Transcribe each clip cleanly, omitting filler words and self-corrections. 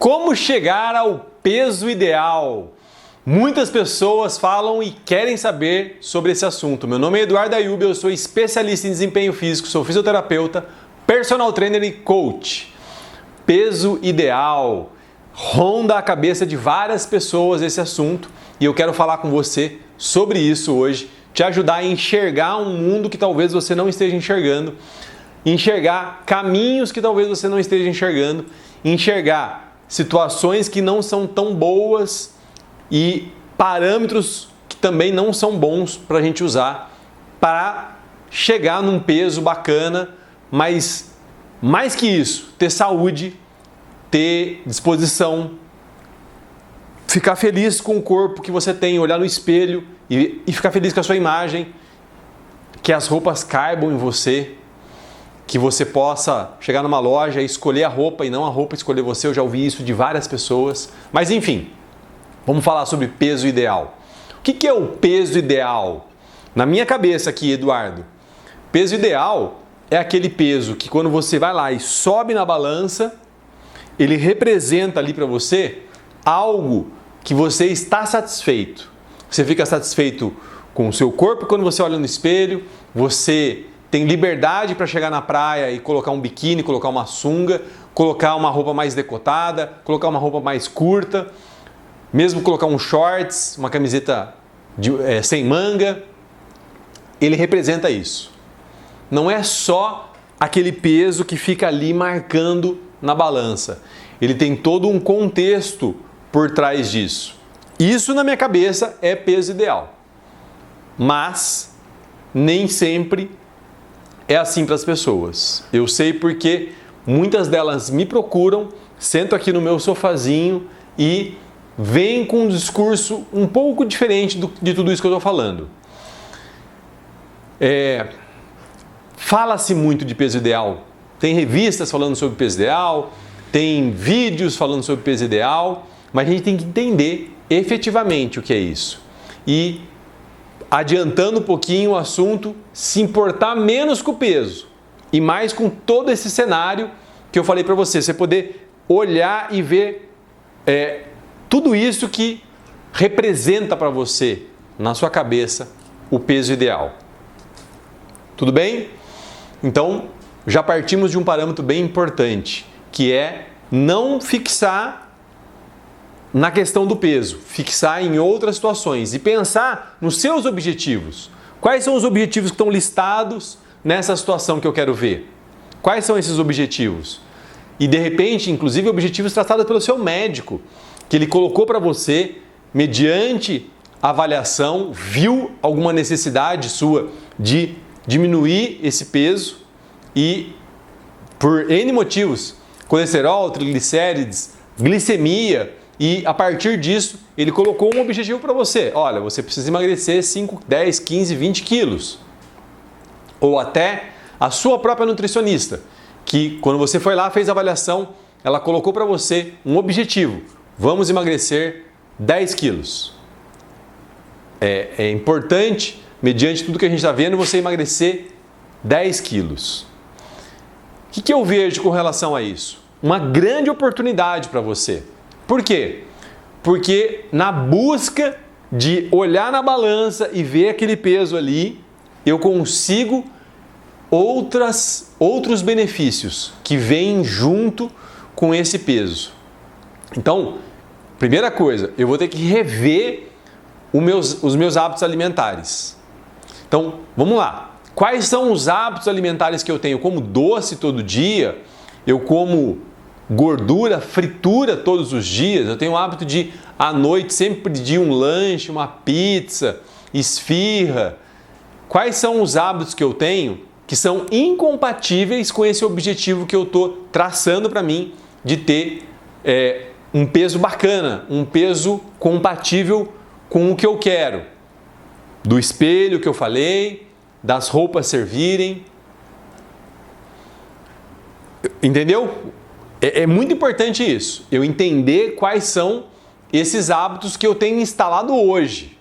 Como chegar ao peso ideal? Muitas pessoas falam e querem saber sobre esse assunto. Meu nome é Eduardo Ayub, eu sou especialista em desempenho físico, sou fisioterapeuta, personal trainer e coach. Peso ideal. Ronda a cabeça de várias pessoas esse assunto e eu quero falar com você sobre isso hoje, te ajudar a enxergar um mundo que talvez você não esteja enxergando, enxergar caminhos que talvez você não esteja enxergando, enxergar situações que não são tão boas e parâmetros que também não são bons para a gente usar para chegar num peso bacana, mas mais que isso, ter saúde, ter disposição, ficar feliz com o corpo que você tem, olhar no espelho e ficar feliz com a sua imagem, que as roupas caibam em você, que você possa chegar numa loja e escolher a roupa e não a roupa escolher você. Eu já ouvi isso de várias pessoas. Mas enfim, vamos falar sobre peso ideal. O que é o peso ideal? Na minha cabeça aqui, Eduardo, peso ideal é aquele peso que quando você vai lá e sobe na balança, ele representa ali para você algo que você está satisfeito. Você fica satisfeito com o seu corpo quando você olha no espelho, você tem liberdade para chegar na praia e colocar um biquíni, colocar uma sunga, colocar uma roupa mais decotada, colocar uma roupa mais curta, mesmo colocar um shorts, uma camiseta sem manga. Ele representa isso. Não é só aquele peso que fica ali marcando na balança. Ele tem todo um contexto por trás disso. Isso, na minha cabeça, é peso ideal. Mas nem sempre é assim para as pessoas. Eu sei porque muitas delas me procuram, sento aqui no meu sofazinho e vêm com um discurso um pouco diferente de tudo isso que eu estou falando. Fala-se muito de peso ideal. Tem revistas falando sobre peso ideal, tem vídeos falando sobre peso ideal, mas a gente tem que entender efetivamente o que é isso. E, adiantando um pouquinho o assunto, se importar menos com o peso e mais com todo esse cenário que eu falei para você. Você poder olhar e ver tudo isso que representa para você, na sua cabeça, o peso ideal. Tudo bem? Então, já partimos de um parâmetro bem importante, que é não fixar na questão do peso, fixar em outras situações e pensar nos seus objetivos. Quais são os objetivos que estão listados nessa situação que eu quero ver? Quais são esses objetivos? E de repente, inclusive, objetivos traçados pelo seu médico, que ele colocou para você, mediante avaliação, viu alguma necessidade sua de diminuir esse peso e, por N motivos, colesterol, triglicérides, glicemia, e a partir disso ele colocou um objetivo para você. Olha, você precisa emagrecer 5, 10, 15, 20 quilos. Ou até a sua própria nutricionista, que quando você foi lá, fez a avaliação, ela colocou para você um objetivo. Vamos emagrecer 10 quilos. É importante, mediante tudo que a gente está vendo, você emagrecer 10 quilos. O que eu vejo com relação a isso? Uma grande oportunidade para você. Por quê? Porque na busca de olhar na balança e ver aquele peso ali, eu consigo outros benefícios que vêm junto com esse peso. Então, primeira coisa, eu vou ter que rever os meus hábitos alimentares. Então, vamos lá. Quais são os hábitos alimentares que eu tenho? Eu como doce todo dia, eu como gordura, fritura todos os dias, eu tenho o hábito de, à noite, sempre pedir um lanche, uma pizza, esfirra. Quais são os hábitos que eu tenho que são incompatíveis com esse objetivo que eu estou traçando para mim de ter um peso bacana, um peso compatível com o que eu quero? Do espelho que eu falei, das roupas servirem. Entendeu? É muito importante isso, eu entender quais são esses hábitos que eu tenho instalado hoje.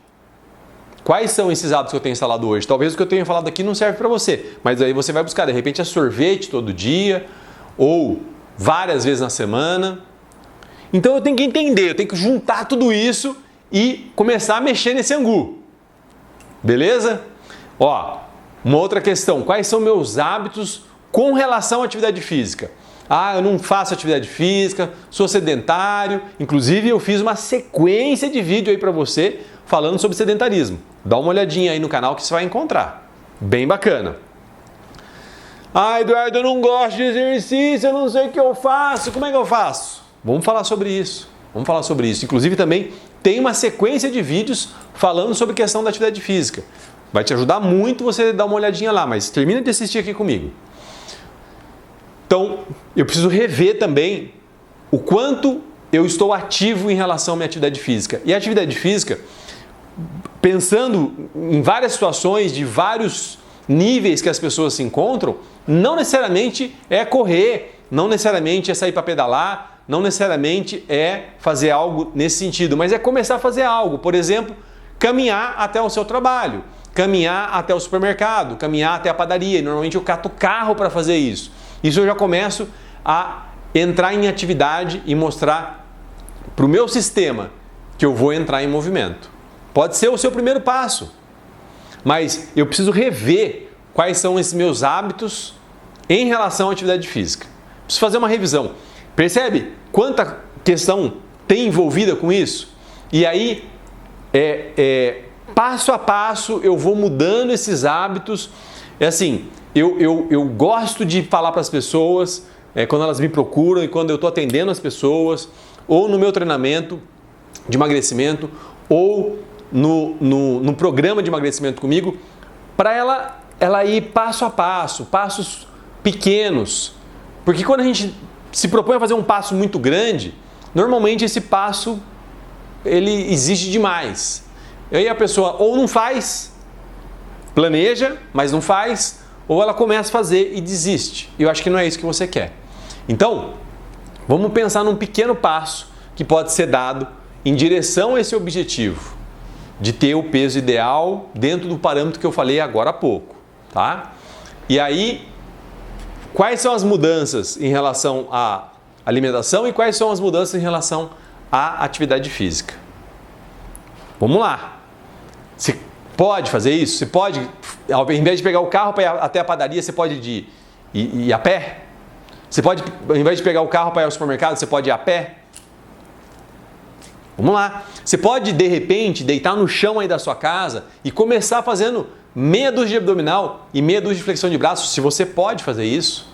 Quais são esses hábitos que eu tenho instalado hoje? Talvez o que eu tenha falado aqui não serve para você, mas aí você vai buscar, de repente, sorvete todo dia ou várias vezes na semana. Então eu tenho que entender, eu tenho que juntar tudo isso e começar a mexer nesse angu. Beleza? Ó, uma outra questão, quais são meus hábitos com relação à atividade física? Ah, eu não faço atividade física, sou sedentário. Inclusive eu fiz uma sequência de vídeo aí para você falando sobre sedentarismo. Dá uma olhadinha aí no canal que você vai encontrar. Bem bacana. Ah, Eduardo, eu não gosto de exercício, eu não sei o que eu faço. Como é que eu faço? Vamos falar sobre isso. Vamos falar sobre isso. Inclusive também tem uma sequência de vídeos falando sobre questão da atividade física. Vai te ajudar muito você dar uma olhadinha lá, mas termina de assistir aqui comigo. Então, eu preciso rever também o quanto eu estou ativo em relação à minha atividade física. E a atividade física, pensando em várias situações, de vários níveis que as pessoas se encontram, não necessariamente é correr, não necessariamente é sair para pedalar, não necessariamente é fazer algo nesse sentido, mas é começar a fazer algo. Por exemplo, caminhar até o seu trabalho, caminhar até o supermercado, caminhar até a padaria. E normalmente eu cato o carro para fazer isso. Isso eu já começo a entrar em atividade e mostrar para o meu sistema que eu vou entrar em movimento. Pode ser o seu primeiro passo, mas eu preciso rever quais são esses meus hábitos em relação à atividade física. Preciso fazer uma revisão. Percebe quanta questão tem envolvida com isso? E aí, passo a passo, eu vou mudando esses hábitos. É assim, eu gosto de falar para as pessoas, quando elas me procuram e quando eu estou atendendo as pessoas, ou no meu treinamento de emagrecimento, ou no programa de emagrecimento comigo, para ela ir passo a passo, passos pequenos. Porque quando a gente se propõe a fazer um passo muito grande, normalmente esse passo ele exige demais. E aí a pessoa ou não faz, planeja, mas não faz, ou ela começa a fazer e desiste. E eu acho que não é isso que você quer. Então, vamos pensar num pequeno passo que pode ser dado em direção a esse objetivo de ter o peso ideal dentro do parâmetro que eu falei agora há pouco, tá? E aí, quais são as mudanças em relação à alimentação e quais são as mudanças em relação à atividade física? Vamos lá. Você pode fazer isso? Você pode, ao invés de pegar o carro para ir até a padaria, você pode ir a pé? Você pode, ao invés de pegar o carro para ir ao supermercado, você pode ir a pé? Vamos lá. Você pode, de repente, deitar no chão aí da sua casa e começar fazendo meia dúzia de abdominal e meia dúzia de flexão de braços, se você pode fazer isso.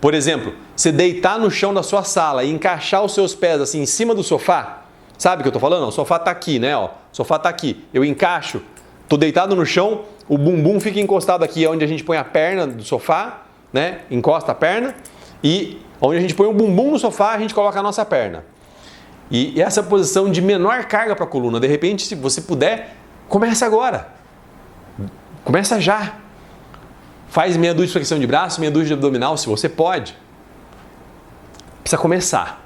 Por exemplo, você deitar no chão da sua sala e encaixar os seus pés assim em cima do sofá. Sabe o que eu tô falando? O sofá tá aqui, né? Ó, o sofá tá aqui. Eu encaixo, tô deitado no chão, o bumbum fica encostado aqui onde a gente põe a perna do sofá, né? Encosta a perna e onde a gente põe o bumbum no sofá, a gente coloca a nossa perna. E essa posição de menor carga para a coluna, de repente, se você puder, começa agora. Começa já. Faz meia dúzia de flexão de braço, meia dúzia de abdominal, se você pode. Precisa começar,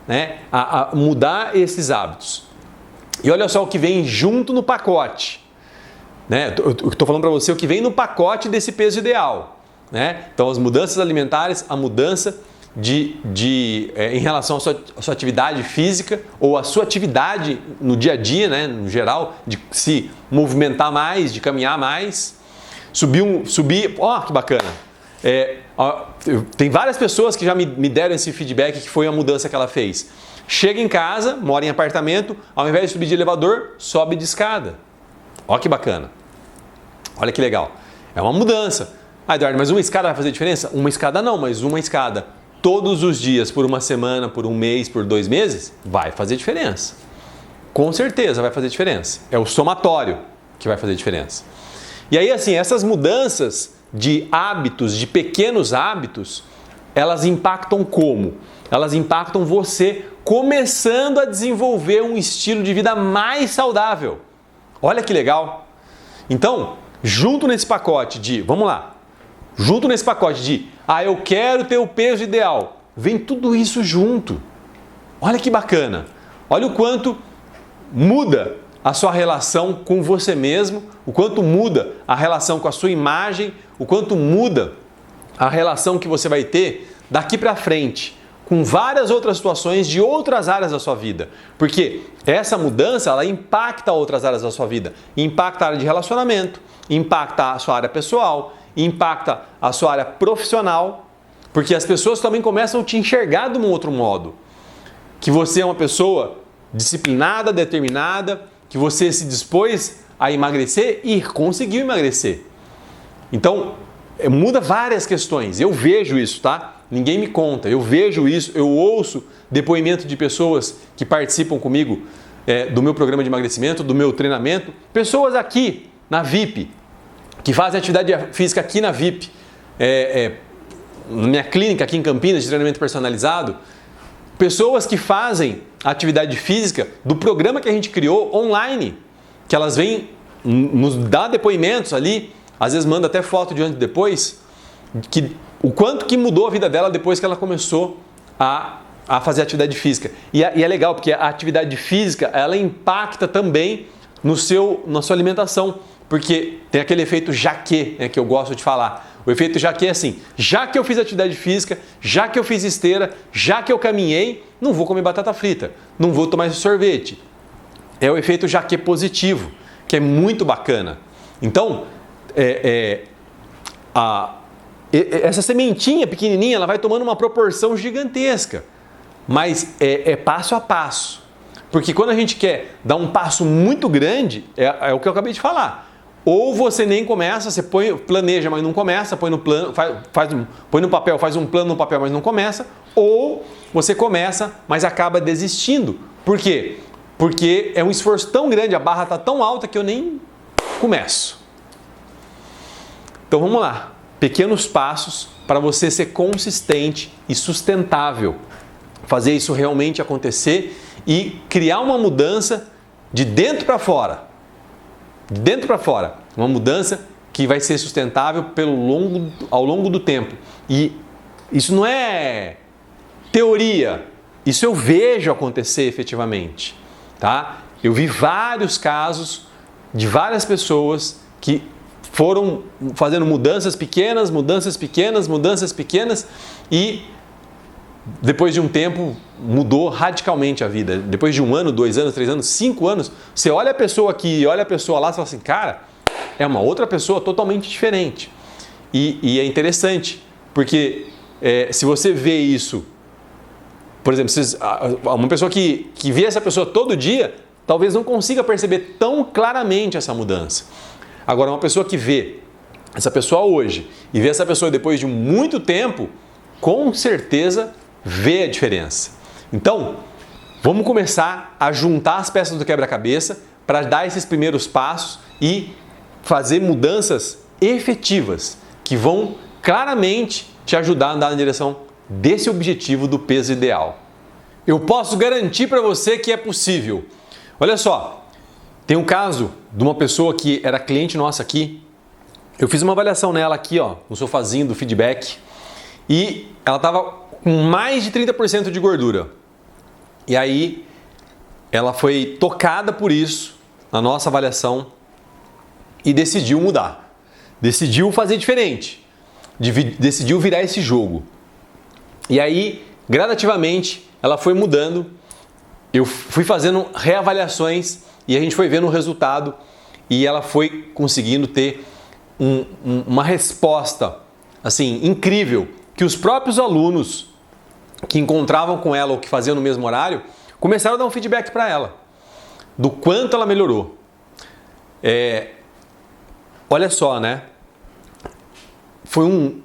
né, a mudar esses hábitos. E olha só o que vem junto no pacote. Né? Eu estou falando para você o que vem no pacote desse peso ideal. Né? Então, as mudanças alimentares, a mudança em relação à sua atividade física ou à sua atividade no dia a dia, né, no geral, de se movimentar mais, de caminhar mais, subir, ó, que bacana. Tem várias pessoas que já me deram esse feedback que foi a mudança que ela fez. Chega em casa, mora em apartamento, ao invés de subir de elevador, sobe de escada. Ó que bacana. Olha que legal. É uma mudança. Ah, Eduardo, mas uma escada vai fazer diferença? Uma escada não, mas uma escada todos os dias, por uma semana, por um mês, por 2 meses, vai fazer diferença. Com certeza vai fazer diferença. É o somatório que vai fazer diferença. E aí, assim, essas mudanças de hábitos, de pequenos hábitos, elas impactam como? Elas impactam você começando a desenvolver um estilo de vida mais saudável. Olha que legal! Então, junto nesse pacote de, vamos lá, junto nesse pacote de, eu quero ter o peso ideal, vem tudo isso junto. Olha que bacana! Olha o quanto muda a sua relação com você mesmo, o quanto muda a relação com a sua imagem, o quanto muda a relação que você vai ter daqui para frente com várias outras situações de outras áreas da sua vida. Porque essa mudança, ela impacta outras áreas da sua vida. Impacta a área de relacionamento, impacta a sua área pessoal, impacta a sua área profissional, porque as pessoas também começam a te enxergar de um outro modo. Que você é uma pessoa disciplinada, determinada, que você se dispôs a emagrecer e conseguiu emagrecer. Então, muda várias questões. Eu vejo isso, tá? Ninguém me conta. Eu vejo isso, eu ouço depoimento de pessoas que participam comigo do meu programa de emagrecimento, do meu treinamento. Pessoas aqui na VIP, que fazem atividade física aqui na VIP, na minha clínica aqui em Campinas de treinamento personalizado. Pessoas que fazem atividade física do programa que a gente criou online, que elas vêm nos dar depoimentos ali, às vezes manda até foto de antes e depois, o quanto que mudou a vida dela depois que ela começou a fazer atividade física. E é legal porque a atividade física, ela impacta também na sua alimentação, porque tem aquele efeito jaquê, né, que eu gosto de falar. O efeito jaquê é assim: já que eu fiz atividade física, já que eu fiz esteira, já que eu caminhei, não vou comer batata frita, não vou tomar esse sorvete. É o efeito jaquê positivo, que é muito bacana. Então, essa sementinha pequenininha, ela vai tomando uma proporção gigantesca, mas é passo a passo. Porque quando a gente quer dar um passo muito grande, é o que eu acabei de falar. Ou você nem começa, você planeja, mas não começa, põe no plano, põe no papel, faz um plano no papel, mas não começa. Ou você começa, mas acaba desistindo. Por quê? Porque é um esforço tão grande, a barra está tão alta que eu nem começo. Então vamos lá. Pequenos passos para você ser consistente e sustentável. Fazer isso realmente acontecer e criar uma mudança de dentro para fora. De dentro para fora. Uma mudança que vai ser sustentável ao longo do tempo. E isso não é teoria. Isso eu vejo acontecer efetivamente. Tá? Eu vi vários casos de várias pessoas que foram fazendo mudanças pequenas e depois de um tempo mudou radicalmente a vida. Depois de 1 ano, 2 anos, 3 anos, 5 anos, você olha a pessoa aqui e olha a pessoa lá e fala assim, cara, é uma outra pessoa totalmente diferente. E é interessante, porque se você vê isso, por exemplo, uma pessoa que vê essa pessoa todo dia, talvez não consiga perceber tão claramente essa mudança. Agora, uma pessoa que vê essa pessoa hoje e vê essa pessoa depois de muito tempo, com certeza vê a diferença. Então, vamos começar a juntar as peças do quebra-cabeça para dar esses primeiros passos e fazer mudanças efetivas que vão claramente te ajudar a andar na direção desse objetivo do peso ideal. Eu posso garantir para você que é possível. Olha só. Tem um caso de uma pessoa que era cliente nossa aqui. Eu fiz uma avaliação nela aqui, ó, no sofazinho do feedback. E ela estava com mais de 30% de gordura. E aí, ela foi tocada por isso na nossa avaliação e decidiu mudar. Decidiu fazer diferente. Decidiu virar esse jogo. E aí, gradativamente, ela foi mudando. Eu fui fazendo reavaliações e a gente foi vendo o resultado e ela foi conseguindo ter uma resposta assim incrível, que os próprios alunos que encontravam com ela ou que faziam no mesmo horário começaram a dar um feedback para ela do quanto ela melhorou. Olha só, né? Foi um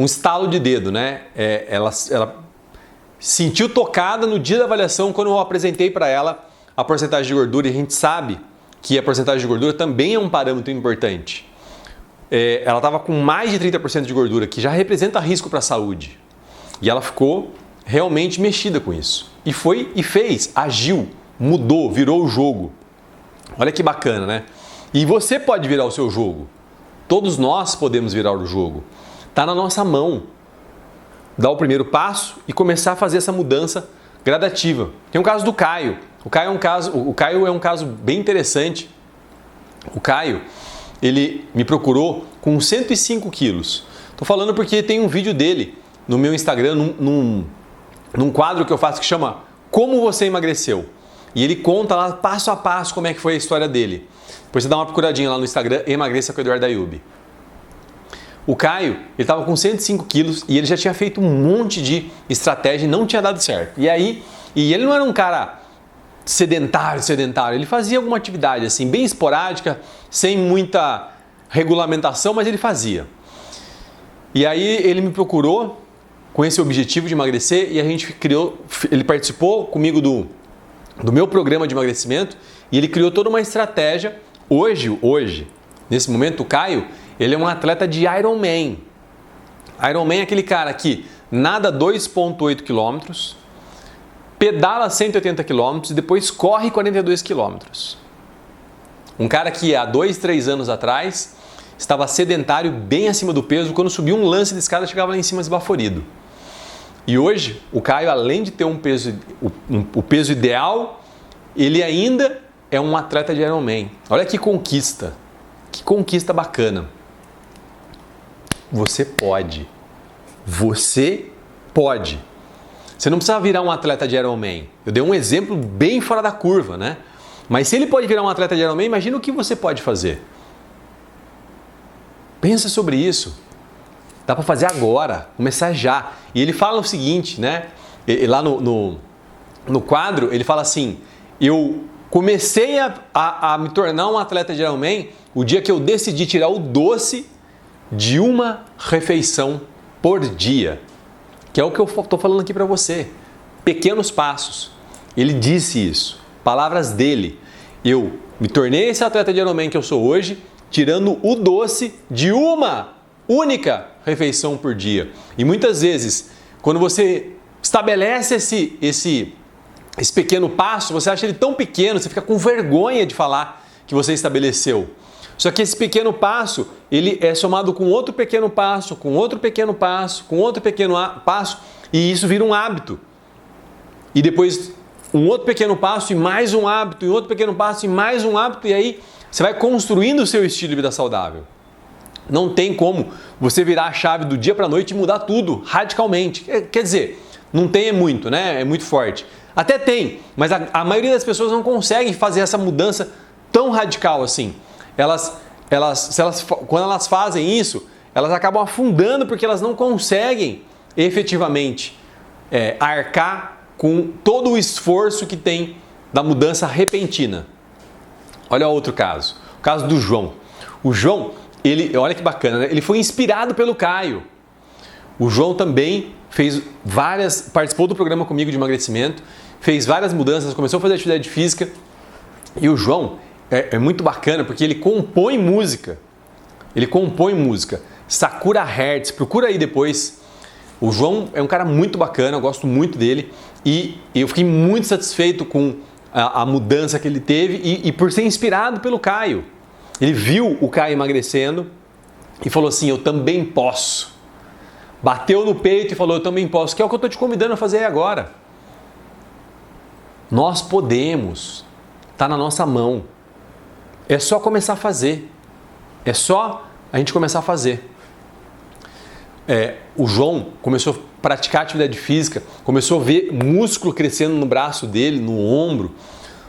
estalo de dedo, né? Ela sentiu tocada no dia da avaliação quando eu apresentei para ela a porcentagem de gordura, e a gente sabe que a porcentagem de gordura também é um parâmetro importante. Ela estava com mais de 30% de gordura, que já representa risco para a saúde. E ela ficou realmente mexida com isso. E foi e fez, agiu, mudou, virou o jogo. Olha que bacana, né? E você pode virar o seu jogo. Todos nós podemos virar o jogo. Está na nossa mão. Dar o primeiro passo e começar a fazer essa mudança gradativa. Tem um caso do Caio. O Caio é um caso bem interessante. O Caio, ele me procurou com 105 quilos. Estou falando porque tem um vídeo dele no meu Instagram num quadro que eu faço que chama Como Você Emagreceu. E ele conta lá passo a passo como é que foi a história dele. Depois você dá uma procuradinha lá no Instagram, Emagreça com o Eduardo Ayub. O Caio, ele estava com 105 quilos e ele já tinha feito um monte de estratégia e não tinha dado certo. E ele não era um cara sedentário, ele fazia alguma atividade assim, bem esporádica, sem muita regulamentação, mas ele fazia. E aí ele me procurou com esse objetivo de emagrecer e a gente ele participou comigo do meu programa de emagrecimento e ele criou toda uma estratégia. Hoje, nesse momento, o Caio, ele é um atleta de Ironman. Ironman é aquele cara que nada 2,8 km, pedala 180 km e depois corre 42 km. Um cara que há 2, 3 anos atrás estava sedentário, bem acima do peso, quando subia um lance de escada chegava lá em cima esbaforido. E hoje, o Caio, além de ter o peso ideal, ele ainda é um atleta de Ironman. Olha que conquista bacana. Você pode. Você pode. Você não precisa virar um atleta de Ironman. Eu dei um exemplo bem fora da curva, né? Mas se ele pode virar um atleta de Ironman, imagina o que você pode fazer. Pensa sobre isso. Dá para fazer agora, começar já. E ele fala o seguinte, né? Lá no quadro, ele fala assim: eu comecei a me tornar um atleta de Ironman o dia que eu decidi tirar o doce de uma refeição por dia. Que é o que eu estou falando aqui para você. Pequenos passos. Ele disse isso. Palavras dele. Eu me tornei esse atleta de Ironman que eu sou hoje, tirando o doce de uma única refeição por dia. E muitas vezes, quando você estabelece esse pequeno passo, você acha ele tão pequeno, você fica com vergonha de falar que você estabeleceu. Só que esse pequeno passo, ele é somado com outro pequeno passo, com outro pequeno passo, com outro pequeno passo, e isso vira um hábito. E depois um outro pequeno passo e mais um hábito, e outro pequeno passo e mais um hábito, e aí você vai construindo o seu estilo de vida saudável. Não tem como você virar a chave do dia para a noite e mudar tudo radicalmente. Quer dizer, não tem muito, né? É muito forte. Até tem, mas a maioria das pessoas não consegue fazer essa mudança tão radical assim. Quando elas fazem isso, elas acabam afundando porque elas não conseguem efetivamente arcar com todo o esforço que tem da mudança repentina. Olha outro caso, o caso do João. O João, olha que bacana, né? Ele foi inspirado pelo Caio. O João também participou do programa comigo de emagrecimento, fez várias mudanças, começou a fazer atividade física. E o João é muito bacana porque ele compõe música. Sakura Hertz, procura aí depois. O João é um cara muito bacana, eu gosto muito dele. E eu fiquei muito satisfeito com a mudança que ele teve e por ser inspirado pelo Caio. Ele viu o Caio emagrecendo e falou assim: eu também posso. Bateu no peito e falou: eu também posso, que é o que eu estou te convidando a fazer agora. Nós podemos, está na nossa mão. É só começar a fazer. É só a gente começar a fazer. O João começou a praticar atividade física, começou a ver músculo crescendo no braço dele, no ombro,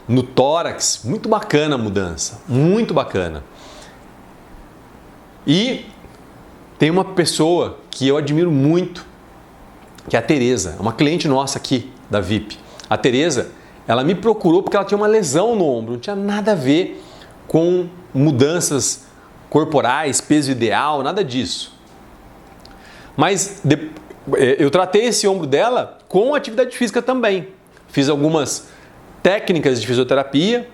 no tórax. Muito bacana a mudança, muito bacana. E tem uma pessoa que eu admiro muito, que é a Tereza, uma cliente nossa aqui da VIP. A Tereza, ela me procurou porque ela tinha uma lesão no ombro, não tinha nada a ver com mudanças corporais, peso ideal, nada disso. Mas eu tratei esse ombro dela com atividade física também. Fiz algumas técnicas de fisioterapia,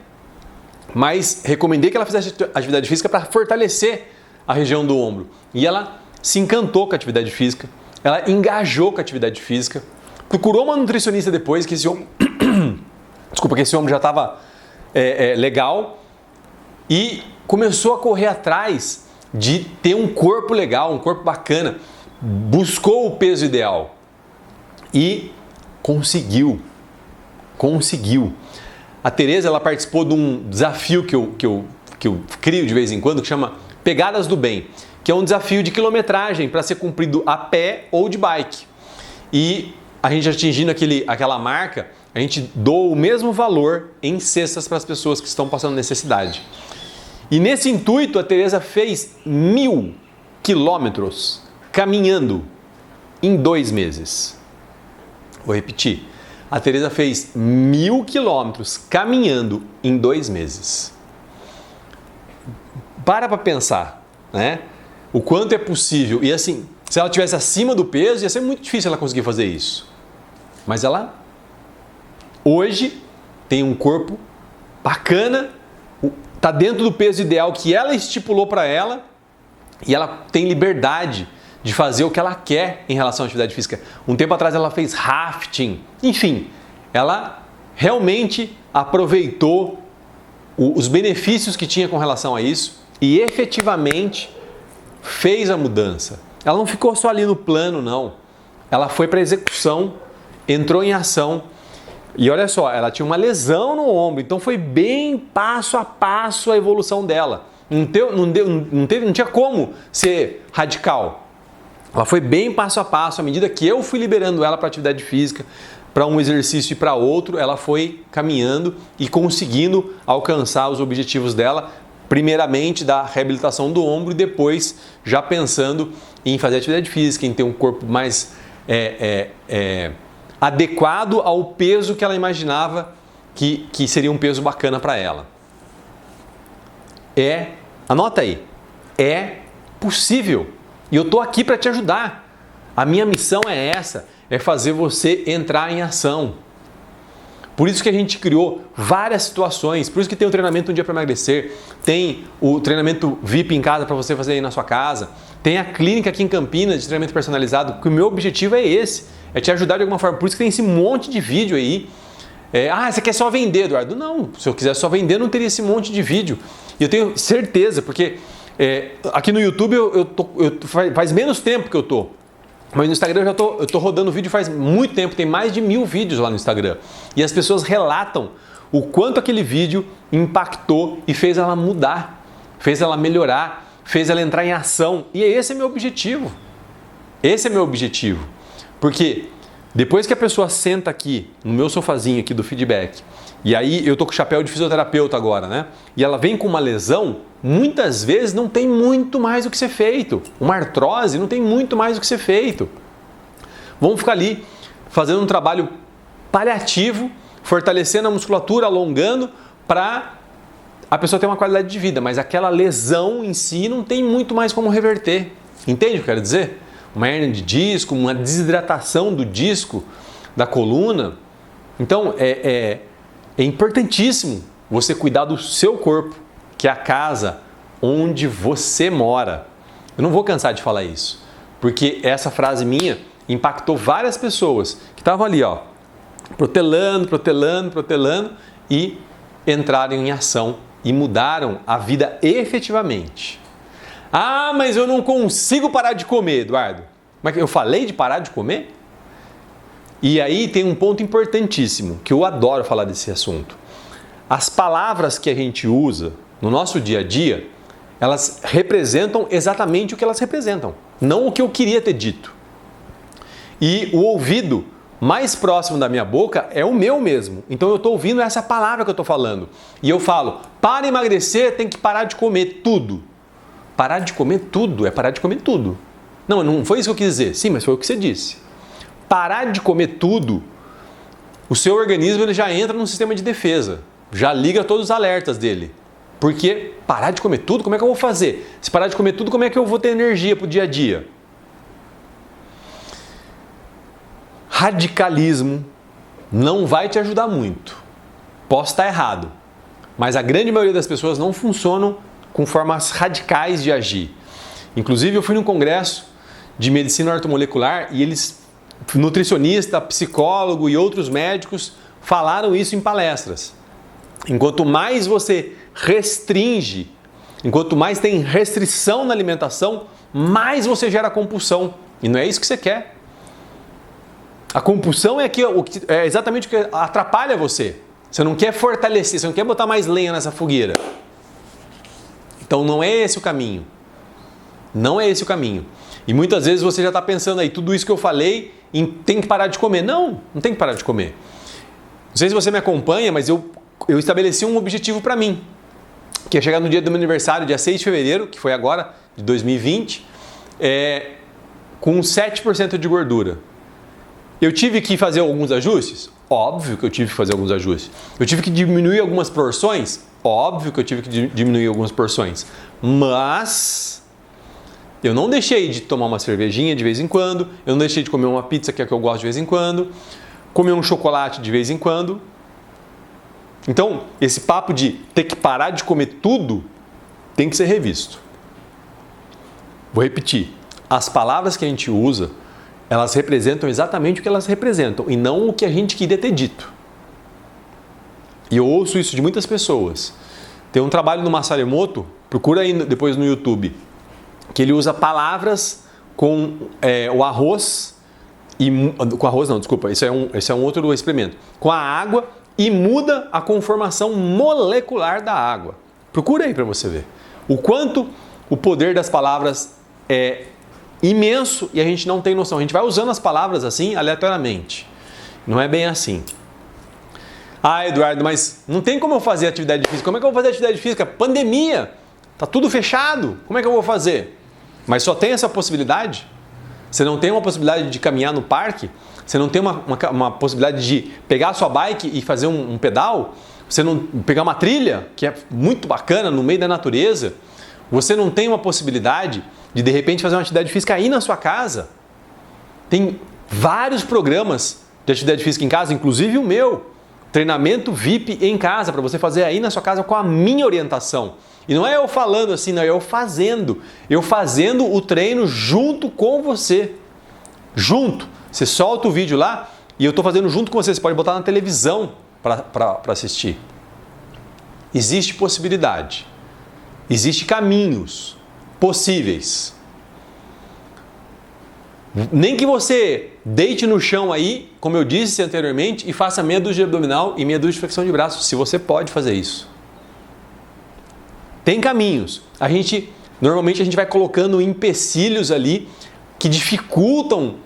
mas recomendei que ela fizesse atividade física para fortalecer a região do ombro. E ela se encantou com a atividade física, ela engajou com a atividade física, procurou uma nutricionista depois, que esse ombro, que esse ombro já estava legal, e começou a correr atrás de ter um corpo legal, um corpo bacana. Buscou o peso ideal e conseguiu. A Tereza, ela participou de um desafio que eu crio de vez em quando, que chama Pegadas do Bem, que é um desafio de quilometragem para ser cumprido a pé ou de bike. e a gente atingindo aquela marca, a gente doa o mesmo valor em cestas para as pessoas que estão passando necessidade. E nesse intuito, a Tereza fez 1.000 quilômetros caminhando em 2 meses. Vou repetir. A Tereza fez 1.000 quilômetros caminhando em 2 meses. Para pensar, né? O quanto é possível. E assim, se ela estivesse acima do peso, ia ser muito difícil ela conseguir fazer isso. Mas ela, hoje, tem um corpo bacana, está dentro do peso ideal que ela estipulou para ela e ela tem liberdade de fazer o que ela quer em relação à atividade física. Um tempo atrás ela fez rafting, enfim, ela realmente aproveitou os benefícios que tinha com relação a isso e efetivamente fez a mudança. Ela não ficou só ali no plano, não. Ela foi para a execução, entrou em ação. E olha só, ela tinha uma lesão no ombro, então foi bem passo a passo a evolução dela. Não tinha como ser radical. Ela foi bem passo a passo, à medida que eu fui liberando ela para atividade física, para um exercício e para outro, ela foi caminhando e conseguindo alcançar os objetivos dela, primeiramente da reabilitação do ombro e depois já pensando em fazer atividade física, em ter um corpo mais adequado ao peso que ela imaginava que seria um peso bacana para ela. Anota aí, é possível. E eu estou aqui para te ajudar. A minha missão é essa, é fazer você entrar em ação. Por isso que a gente criou várias situações, por isso que tem o treinamento Um Dia para Emagrecer, tem o treinamento VIP em casa para você fazer aí na sua casa, tem a clínica aqui em Campinas de treinamento personalizado, que o meu objetivo é esse, é te ajudar de alguma forma. Por isso que tem esse monte de vídeo aí. Você quer só vender, Eduardo? Não, se eu quisesse só vender, não teria esse monte de vídeo. E eu tenho certeza, porque aqui no YouTube faz menos tempo que eu tô. Mas no Instagram eu tô rodando vídeo faz muito tempo, tem mais de 1.000 vídeos lá no Instagram. E as pessoas relatam o quanto aquele vídeo impactou e fez ela mudar, fez ela melhorar, fez ela entrar em ação. E esse é meu objetivo. Esse é meu objetivo. Porque depois que a pessoa senta aqui, no meu sofazinho aqui do feedback, e aí eu tô com o chapéu de fisioterapeuta agora, né? E ela vem com uma lesão, muitas vezes não tem muito mais o que ser feito. Uma artrose não tem muito mais o que ser feito. Vamos ficar ali fazendo um trabalho paliativo, fortalecendo a musculatura, alongando, para a pessoa ter uma qualidade de vida. Mas aquela lesão em si não tem muito mais como reverter. Entende o que eu quero dizer? Uma hérnia de disco, uma desidratação do disco, da coluna. Então, é importantíssimo você cuidar do seu corpo, que é a casa onde você mora. Eu não vou cansar de falar isso, porque essa frase minha impactou várias pessoas que estavam ali, ó, protelando e entraram em ação e mudaram a vida efetivamente. Ah, mas eu não consigo parar de comer, Eduardo. Mas eu falei de parar de comer? E aí tem um ponto importantíssimo, que eu adoro falar desse assunto. As palavras que a gente usa no nosso dia a dia, elas representam exatamente o que elas representam, não o que eu queria ter dito. E o ouvido mais próximo da minha boca é o meu mesmo. Então eu estou ouvindo essa palavra que eu estou falando. E eu falo, para emagrecer tem que parar de comer tudo. Parar de comer tudo é parar de comer tudo. Não foi isso que eu quis dizer. Sim, mas foi o que você disse. Parar de comer tudo, o seu organismo ele já entra num sistema de defesa. Já liga todos os alertas dele. Porque parar de comer tudo, como é que eu vou fazer? Se parar de comer tudo, como é que eu vou ter energia para o dia a dia? Radicalismo não vai te ajudar muito. Posso estar errado, mas a grande maioria das pessoas não funcionam com formas radicais de agir. Inclusive, eu fui num congresso de medicina ortomolecular e eles, nutricionista, psicólogo e outros médicos, falaram isso em palestras. Enquanto mais você restringe, enquanto mais tem restrição na alimentação, mais você gera compulsão. E não é isso que você quer. A compulsão é exatamente o que atrapalha você. Você não quer fortalecer, você não quer botar mais lenha nessa fogueira. Então não é esse o caminho. Não é esse o caminho. E muitas vezes você já está pensando aí, tudo isso que eu falei, em tem que parar de comer. Não, não tem que parar de comer. Não sei se você me acompanha, mas eu estabeleci um objetivo para mim, que é chegar no dia do meu aniversário, dia 6 de fevereiro, que foi agora, de 2020, com 7% de gordura. Eu tive que fazer alguns ajustes? Óbvio que eu tive que fazer alguns ajustes. Eu tive que diminuir algumas porções? Óbvio que eu tive que diminuir algumas porções. Mas eu não deixei de tomar uma cervejinha de vez em quando, eu não deixei de comer uma pizza, que é a que eu gosto de vez em quando, comer um chocolate de vez em quando. Então, esse papo de ter que parar de comer tudo tem que ser revisto. Vou repetir. As palavras que a gente usa, elas representam exatamente o que elas representam e não o que a gente queria ter dito. E eu ouço isso de muitas pessoas. Tem um trabalho do Masaru Emoto, procura aí depois no YouTube, que ele usa palavras com o arroz com arroz não, desculpa, esse é um outro experimento. Com a água e muda a conformação molecular da água. Procura aí para você ver o quanto o poder das palavras é imenso e a gente não tem noção. A gente vai usando as palavras assim aleatoriamente. Não é bem assim. Ah, Eduardo, mas não tem como eu fazer atividade física. Como é que eu vou fazer atividade física? Pandemia, tá tudo fechado. Como é que eu vou fazer? Mas só tem essa possibilidade? Você não tem uma possibilidade de caminhar no parque? Você não tem uma possibilidade de pegar a sua bike e fazer um pedal? Você não pegar uma trilha, que é muito bacana, no meio da natureza? Você não tem uma possibilidade de repente fazer uma atividade física aí na sua casa? Tem vários programas de atividade física em casa, inclusive o meu. Treinamento VIP em casa, para você fazer aí na sua casa com a minha orientação. E não é eu falando assim, não, é eu fazendo. Eu fazendo o treino junto com você. Junto. Você solta o vídeo lá e eu estou fazendo junto com você. Você pode botar na televisão para assistir. Existe possibilidade. Existem caminhos possíveis. Nem que você deite no chão aí, como eu disse anteriormente, e faça meia dúzia de abdominal e meia dúzia de flexão de braço, se você pode fazer isso. Tem caminhos. Normalmente a gente vai colocando empecilhos ali que dificultam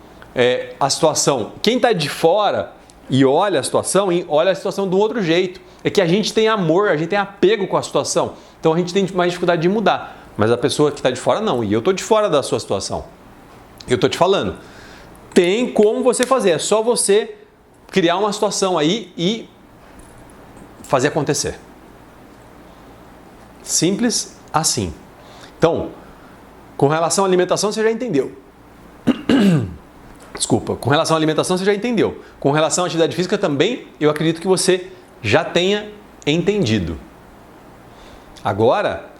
a situação. Quem está de fora e olha a situação do outro jeito. É que a gente tem amor, a gente tem apego com a situação. Então a gente tem mais dificuldade de mudar. Mas a pessoa que está de fora não. E eu estou de fora da sua situação. Eu estou te falando. Tem como você fazer. É só você criar uma situação aí e fazer acontecer. Simples assim. Então, com relação à alimentação, você já entendeu. Desculpa. Com relação à alimentação, você já entendeu. Com relação à atividade física também, eu acredito que você já tenha entendido. Agora,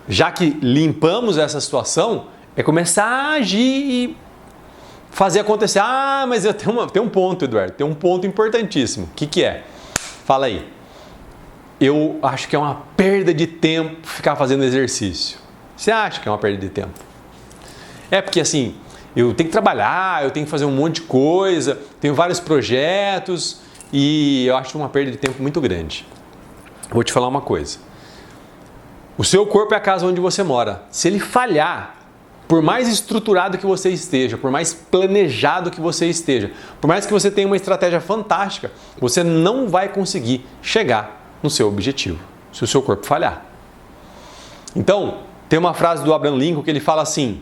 já que limpamos essa situação, é começar a agir e fazer acontecer. Ah, mas eu tenho um ponto, Eduardo. Tem um ponto importantíssimo. O que é? Fala aí. Eu acho que é uma perda de tempo ficar fazendo exercício. Você acha que é uma perda de tempo? É porque assim, eu tenho que trabalhar, eu tenho que fazer um monte de coisa, tenho vários projetos e eu acho uma perda de tempo muito grande. Vou te falar uma coisa. O seu corpo é a casa onde você mora. Se ele falhar, por mais estruturado que você esteja, por mais planejado que você esteja, por mais que você tenha uma estratégia fantástica, você não vai conseguir chegar no seu objetivo, se o seu corpo falhar. Então, tem uma frase do Abraham Lincoln que ele fala assim,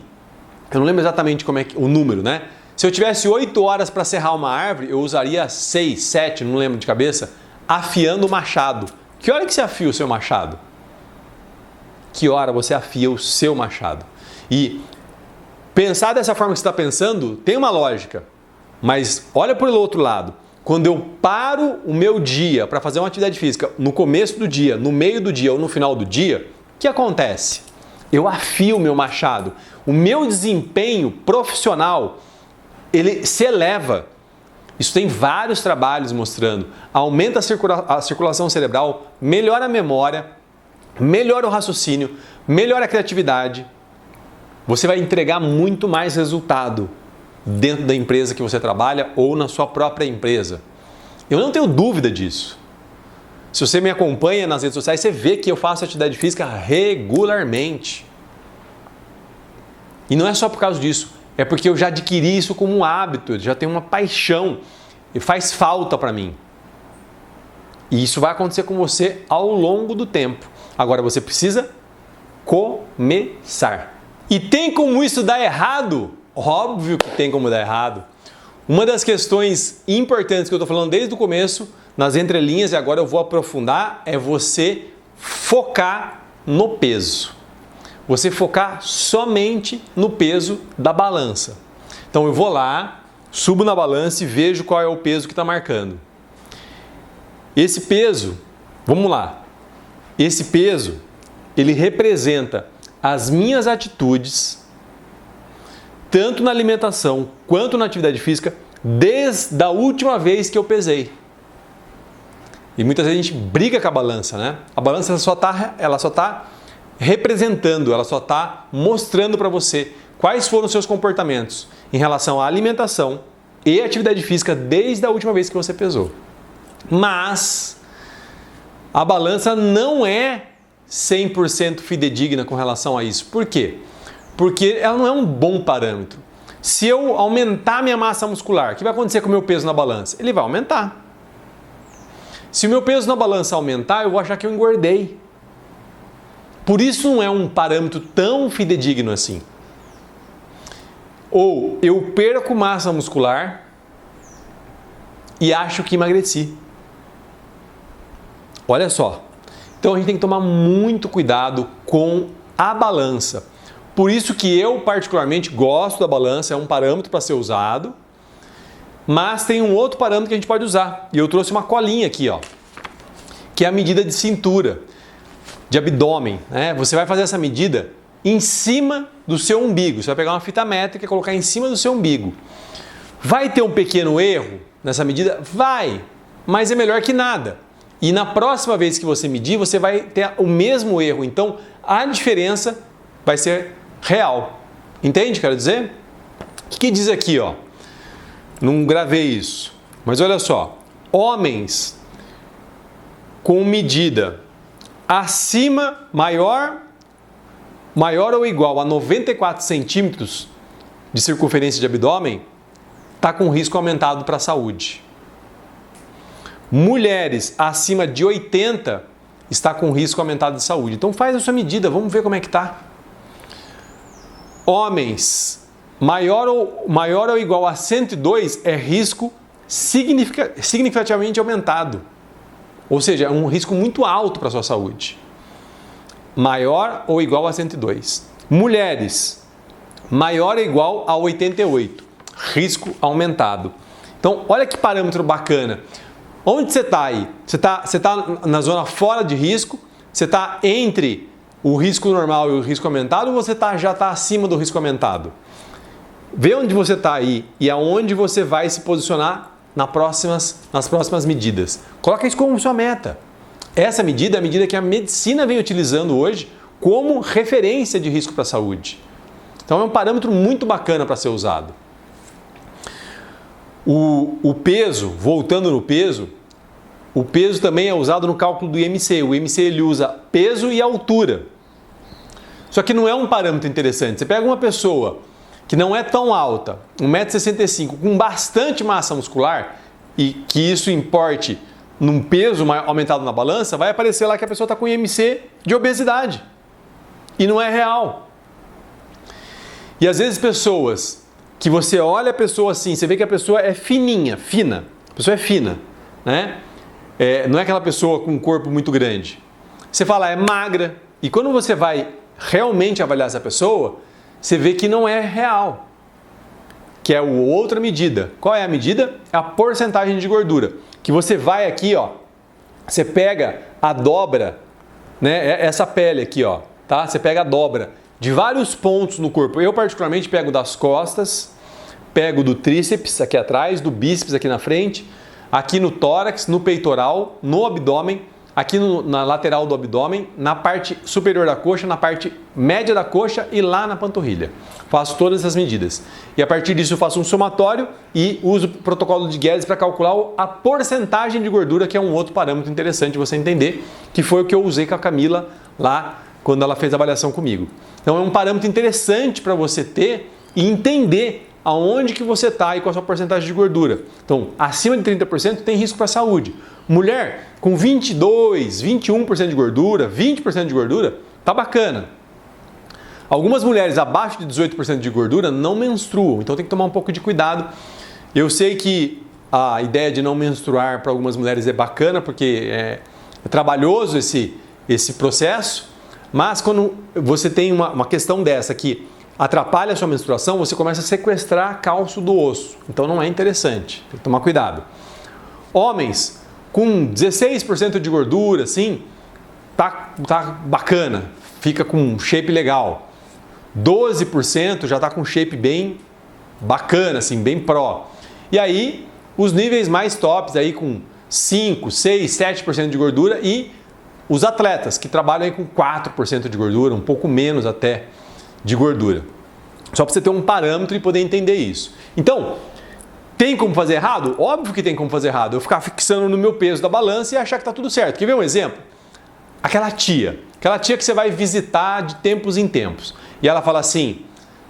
eu não lembro exatamente como é o número, né? Se eu tivesse 8 horas para serrar uma árvore, eu usaria 6, 7, não lembro de cabeça, afiando o machado. Que hora que você afia o seu machado? Que hora você afia o seu machado? E pensar dessa forma que você está pensando tem uma lógica, mas olha por outro lado. Quando eu paro o meu dia para fazer uma atividade física no começo do dia, no meio do dia ou no final do dia, o que acontece? Eu afio o meu machado. O meu desempenho profissional, ele se eleva. Isso tem vários trabalhos mostrando. Aumenta a circulação cerebral, melhora a memória, melhora o raciocínio, melhora a criatividade. Você vai entregar muito mais resultado dentro da empresa que você trabalha ou na sua própria empresa. Eu não tenho dúvida disso. Se você me acompanha nas redes sociais, você vê que eu faço atividade física regularmente. E não é só por causa disso, é porque eu já adquiri isso como um hábito, eu já tenho uma paixão e faz falta para mim. E isso vai acontecer com você ao longo do tempo. Agora você precisa começar. E tem como isso dar errado? Óbvio que tem como dar errado. Uma das questões importantes que eu estou falando desde o começo, nas entrelinhas, e agora eu vou aprofundar, é você focar no peso. Você focar somente no peso da balança. Então eu vou lá, subo na balança e vejo qual é o peso que está marcando. Esse peso, vamos lá, esse peso, ele representa as minhas atitudes, tanto na alimentação quanto na atividade física, desde a última vez que eu pesei. E muitas vezes a gente briga com a balança, né? A balança ela só tá representando, ela só está mostrando para você quais foram os seus comportamentos em relação à alimentação e atividade física desde a última vez que você pesou. Mas a balança não é 100% fidedigna com relação a isso. Por quê? Porque ela não é um bom parâmetro. Se eu aumentar minha massa muscular, o que vai acontecer com o meu peso na balança? Ele vai aumentar. Se o meu peso na balança aumentar, eu vou achar que eu engordei. Por isso não é um parâmetro tão fidedigno assim. Ou eu perco massa muscular e acho que emagreci. Olha só. Então a gente tem que tomar muito cuidado com a balança. Por isso que eu particularmente gosto da balança, é um parâmetro para ser usado. Mas tem um outro parâmetro que a gente pode usar. E eu trouxe uma colinha aqui, ó, que é a medida de cintura, de abdômen, né? Você vai fazer essa medida em cima do seu umbigo. Você vai pegar uma fita métrica e colocar em cima do seu umbigo. Vai ter um pequeno erro nessa medida? Vai, mas é melhor que nada. E na próxima vez que você medir, você vai ter o mesmo erro. Então, a diferença vai ser real. Entende, quero dizer? O que diz aqui, ó? Não gravei isso, mas olha só. Homens com medida acima, maior ou igual a 94 centímetros de circunferência de abdômen, está com risco aumentado para a saúde. Mulheres acima de 80 está com risco aumentado de saúde. Então faz a sua medida, vamos ver como é que está. Homens maior ou igual a 102 é risco significativamente aumentado. Ou seja, é um risco muito alto para a sua saúde. Maior ou igual a 102. Mulheres, maior ou igual a 88. Risco aumentado. Então, olha que parâmetro bacana. Onde você está aí? Você tá na zona fora de risco? Você está entre o risco normal e o risco aumentado? Ou você já está acima do risco aumentado? Vê onde você está aí e aonde você vai se posicionar nas próximas medidas. Coloca isso como sua meta. Essa medida é a medida que a medicina vem utilizando hoje como referência de risco para a saúde. Então é um parâmetro muito bacana para ser usado. O peso, voltando no peso, o peso também é usado no cálculo do IMC. O IMC ele usa peso e altura. Só que não é um parâmetro interessante. Você pega uma pessoa que não é tão alta, 1,65 m, com bastante massa muscular, e que isso importe num peso aumentado na balança, vai aparecer lá que a pessoa está com IMC de obesidade. E não é real. E às vezes pessoas que você olha a pessoa assim, você vê que a pessoa é fina. A pessoa é fina, né? Não é aquela pessoa com um corpo muito grande. Você fala, é magra. E quando você vai realmente avaliar essa pessoa, você vê que não é real. Que é outra medida. Qual é a medida? É a porcentagem de gordura. Que você vai aqui, ó, você pega a dobra, né? Essa pele aqui, ó, tá? Você pega a dobra de vários pontos no corpo. Eu particularmente pego das costas, pego do tríceps aqui atrás, do bíceps aqui na frente, aqui no tórax, no peitoral, no abdômen, aqui na lateral do abdômen, na parte superior da coxa, na parte média da coxa e lá na panturrilha. Faço todas essas medidas. E a partir disso eu faço um somatório e uso o protocolo de Guedes para calcular a porcentagem de gordura, que é um outro parâmetro interessante de você entender, que foi o que eu usei com a Camila lá quando ela fez a avaliação comigo. Então é um parâmetro interessante para você ter e entender aonde que você está e qual a sua porcentagem de gordura. Então, acima de 30% tem risco para a saúde. Mulher com 22, 21% de gordura, 20% de gordura, tá bacana. Algumas mulheres abaixo de 18% de gordura não menstruam, então tem que tomar um pouco de cuidado. Eu sei que a ideia de não menstruar para algumas mulheres é bacana, porque é trabalhoso esse processo, mas quando você tem uma questão dessa que atrapalha a sua menstruação, você começa a sequestrar cálcio do osso, então não é interessante, tem que tomar cuidado. Homens com 16% de gordura, assim, tá bacana, fica com um shape legal. 12% já está com shape bem bacana, assim, bem pró. E aí, os níveis mais tops aí com 5, 6, 7% de gordura e os atletas que trabalham aí com 4% de gordura, um pouco menos até de gordura. Só para você ter um parâmetro e poder entender isso. Então, tem como fazer errado? Óbvio que tem como fazer errado. Eu ficar fixando no meu peso da balança e achar que está tudo certo. Quer ver um exemplo? Aquela tia que você vai visitar de tempos em tempos. E ela fala assim,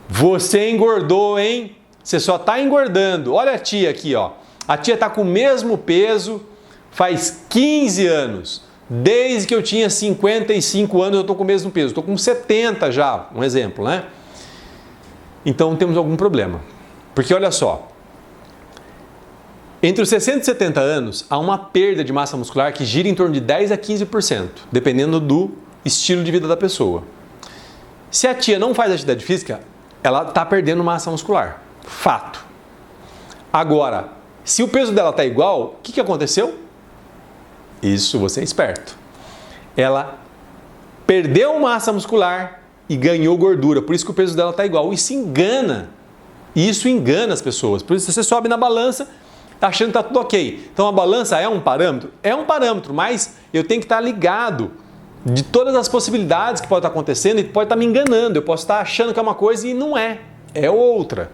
você engordou, hein? Você só está engordando. Olha a tia aqui, ó. A tia está com o mesmo peso faz 15 anos. Desde que eu tinha 55 anos eu estou com o mesmo peso. Estou com 70 já, um exemplo, né? Então temos algum problema. Porque olha só, entre os 60 e 70 anos há uma perda de massa muscular que gira em torno de 10 a 15%, dependendo do estilo de vida da pessoa. Se a tia não faz atividade física, ela está perdendo massa muscular. Fato. Agora, se o peso dela está igual, o que aconteceu? Isso, você é esperto. Ela perdeu massa muscular e ganhou gordura, por isso que o peso dela está igual. Isso engana. Isso engana as pessoas. Por isso você sobe na balança achando que está tudo ok. Então a balança é um parâmetro? É um parâmetro, mas eu tenho que estar ligado de todas as possibilidades que pode estar acontecendo e pode estar me enganando. Eu posso estar achando que é uma coisa e não é. É outra.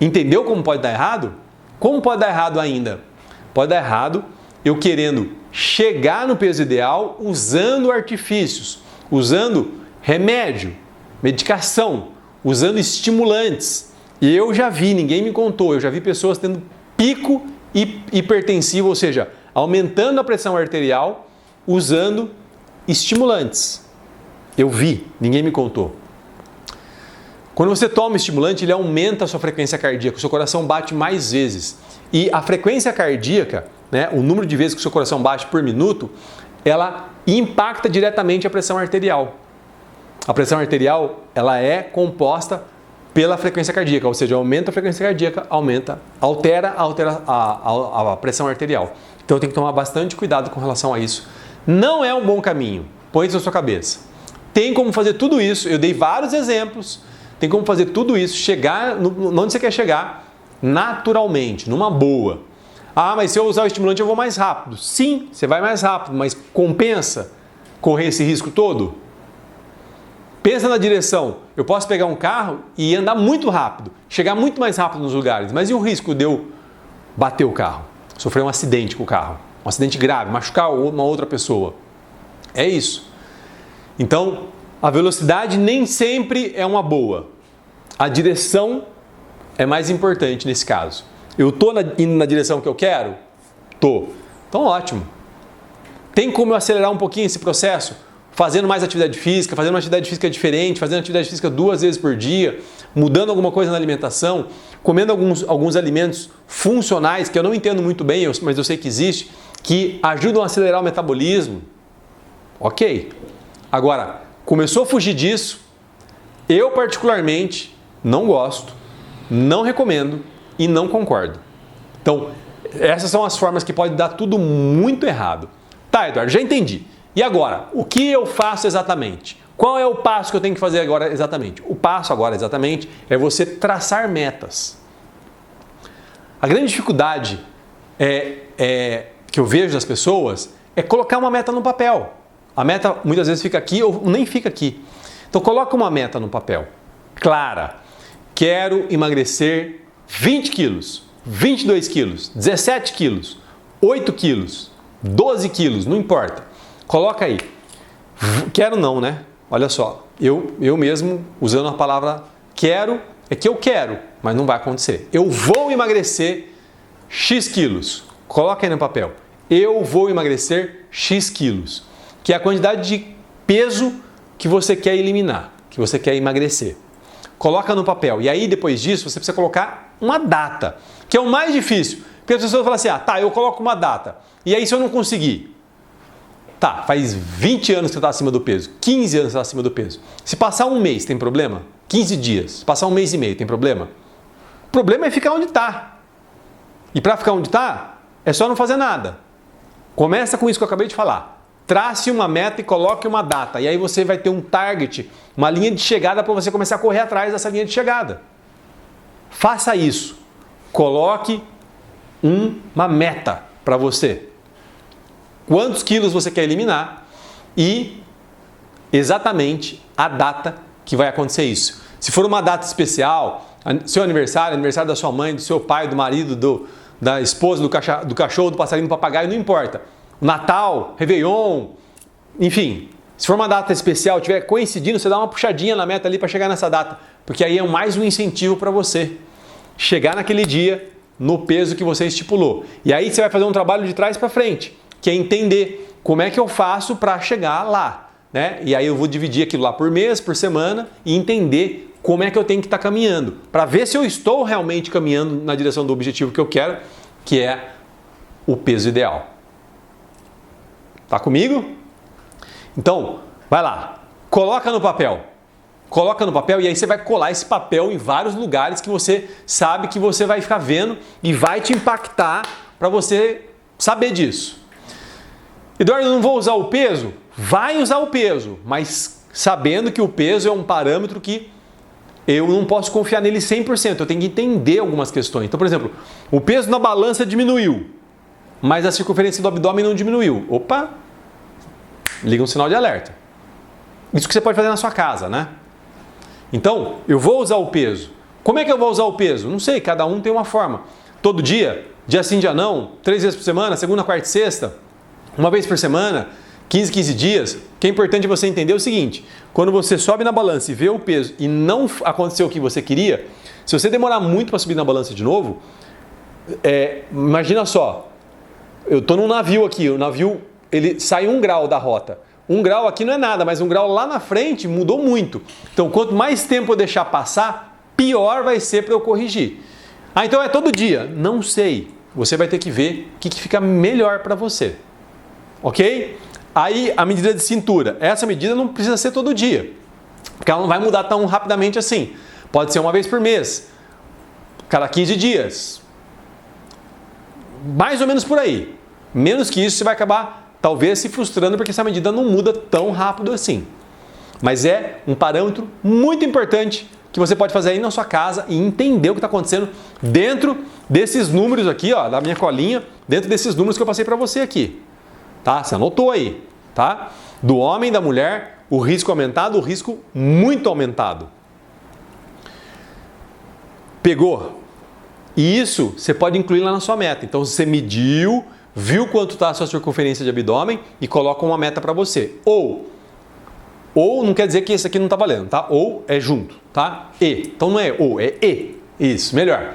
Entendeu como pode dar errado? Como pode dar errado ainda? Pode dar errado eu querendo chegar no peso ideal usando artifícios, usando remédio, medicação, usando estimulantes. E eu já vi, ninguém me contou, eu já vi pessoas tendo pico hipertensivo, ou seja, aumentando a pressão arterial usando estimulantes. Eu vi, ninguém me contou. Quando você toma estimulante, ele aumenta a sua frequência cardíaca, o seu coração bate mais vezes. E a frequência cardíaca, né, o número de vezes que o seu coração bate por minuto, ela impacta diretamente a pressão arterial. A pressão arterial, ela é composta pela frequência cardíaca, ou seja, aumenta a frequência cardíaca, altera a pressão arterial. Então tem que tomar bastante cuidado com relação a isso. Não é um bom caminho, põe isso na sua cabeça. Tem como fazer tudo isso, eu dei vários exemplos, tem como fazer tudo isso, chegar onde você quer chegar, naturalmente, numa boa. Ah, mas se eu usar o estimulante eu vou mais rápido. Sim, você vai mais rápido, mas compensa correr esse risco todo? Pensa na direção. Eu posso pegar um carro e andar muito rápido, chegar muito mais rápido nos lugares, mas e o risco de eu bater o carro? Sofrer um acidente com o carro, um acidente grave, machucar uma outra pessoa. É isso. Então, a velocidade nem sempre é uma boa. A direção é mais importante nesse caso. Eu estou indo na direção que eu quero? Tô. Então, ótimo. Tem como eu acelerar um pouquinho esse processo? Fazendo mais atividade física, fazendo uma atividade física diferente, fazendo atividade física 2 vezes por dia, mudando alguma coisa na alimentação, comendo alguns alimentos funcionais, que eu não entendo muito bem, mas eu sei que existe, que ajudam a acelerar o metabolismo. Ok. Agora, começou a fugir disso, eu particularmente não gosto, não recomendo e não concordo. Então, essas são as formas que pode dar tudo muito errado. Tá, Eduardo, já entendi. E agora, o que eu faço exatamente? Qual é o passo que eu tenho que fazer agora exatamente? O passo agora exatamente é você traçar metas. A grande dificuldade que eu vejo das pessoas é colocar uma meta no papel. A meta muitas vezes fica aqui ou nem fica aqui. Então coloca uma meta no papel. Clara. Quero emagrecer 20 quilos, 22 quilos, 17 quilos, 8 quilos, 12 quilos, não importa. Coloca aí. Quero não, né? Olha só, eu mesmo, usando a palavra quero, é que eu quero, mas não vai acontecer. Eu vou emagrecer X quilos. Coloca aí no papel. Eu vou emagrecer X quilos. Que é a quantidade de peso que você quer eliminar, que você quer emagrecer. Coloca no papel. E aí, depois disso, você precisa colocar uma data, que é o mais difícil. Porque as pessoas falam assim, tá, eu coloco uma data. E aí, se eu não conseguir? Tá, faz 20 anos que você está acima do peso, 15 anos que você está acima do peso. Se passar um mês, tem problema? 15 dias. Se passar um mês e meio, tem problema? O problema é ficar onde está. E para ficar onde está, é só não fazer nada. Começa com isso que eu acabei de falar. Trace uma meta e coloque uma data. E aí você vai ter um target, uma linha de chegada para você começar a correr atrás dessa linha de chegada. Faça isso. Coloque uma meta para você. Quantos quilos você quer eliminar e exatamente a data que vai acontecer isso. Se for uma data especial, seu aniversário, aniversário da sua mãe, do seu pai, do marido, da esposa, do cachorro, do passarinho, do papagaio, não importa. Natal, Réveillon, enfim. Se for uma data especial, tiver coincidindo, você dá uma puxadinha na meta ali para chegar nessa data. Porque aí é mais um incentivo para você chegar naquele dia no peso que você estipulou. E aí você vai fazer um trabalho de trás para frente, que é entender como é que eu faço para chegar lá, né? E aí eu vou dividir aquilo lá por mês, por semana e entender como é que eu tenho que estar caminhando, para ver se eu estou realmente caminhando na direção do objetivo que eu quero, que é o peso ideal. Tá comigo? Então, vai lá, coloca no papel. Coloca no papel e aí você vai colar esse papel em vários lugares que você sabe que você vai ficar vendo e vai te impactar para você saber disso. Eduardo, eu não vou usar o peso? Vai usar o peso, mas sabendo que o peso é um parâmetro que eu não posso confiar nele 100%, eu tenho que entender algumas questões. Então, por exemplo, o peso na balança diminuiu, mas a circunferência do abdômen não diminuiu. Opa! Liga um sinal de alerta. Isso que você pode fazer na sua casa, né? Então, eu vou usar o peso. Como é que eu vou usar o peso? Não sei, cada um tem uma forma. Todo dia, dia sim, dia não, 3 vezes por semana, segunda, quarta e sexta, uma vez por semana, 15 dias. O que é importante você entender é o seguinte: quando você sobe na balança e vê o peso e não aconteceu o que você queria, se você demorar muito para subir na balança de novo, imagina só, eu estou num navio aqui, o navio ele sai 1 grau da rota. 1 grau aqui não é nada, mas 1 grau lá na frente mudou muito. Então, quanto mais tempo eu deixar passar, pior vai ser para eu corrigir. Então é todo dia? Não sei. Você vai ter que ver o que fica melhor para você. Ok? Aí a medida de cintura. Essa medida não precisa ser todo dia, porque ela não vai mudar tão rapidamente assim. Pode ser uma vez por mês, cada 15 dias. Mais ou menos por aí. Menos que isso, você vai acabar talvez se frustrando porque essa medida não muda tão rápido assim. Mas é um parâmetro muito importante que você pode fazer aí na sua casa e entender o que está acontecendo dentro desses números aqui, ó, da minha colinha, dentro desses números que eu passei para você aqui. Tá? Você anotou aí, tá? Do homem e da mulher, o risco aumentado, o risco muito aumentado. Pegou? E isso você pode incluir lá na sua meta. Então você mediu, viu quanto está a sua circunferência de abdômen e coloca uma meta para você. Ou não quer dizer que esse aqui não está valendo, tá? Ou é junto, tá? Então não é ou, é e. Isso, melhor.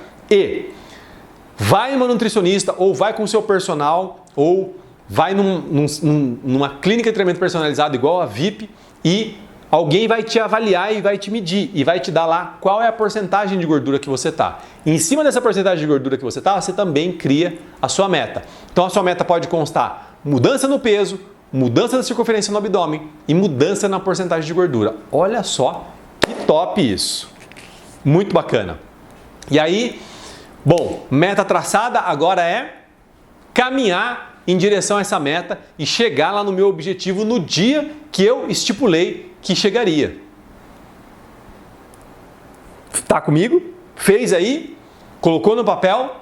Vai numa nutricionista ou vai com o seu personal ou vai numa clínica de treinamento personalizado igual a VIP e alguém vai te avaliar e vai te medir e vai te dar lá qual é a porcentagem de gordura que você está. Em cima dessa porcentagem de gordura que você está, você também cria a sua meta. Então a sua meta pode constar mudança no peso, mudança da circunferência no abdômen e mudança na porcentagem de gordura. Olha só que top isso! Muito bacana. E aí, bom, meta traçada agora é caminhar em direção a essa meta e chegar lá no meu objetivo no dia que eu estipulei que chegaria. Tá comigo? Fez aí? Colocou no papel?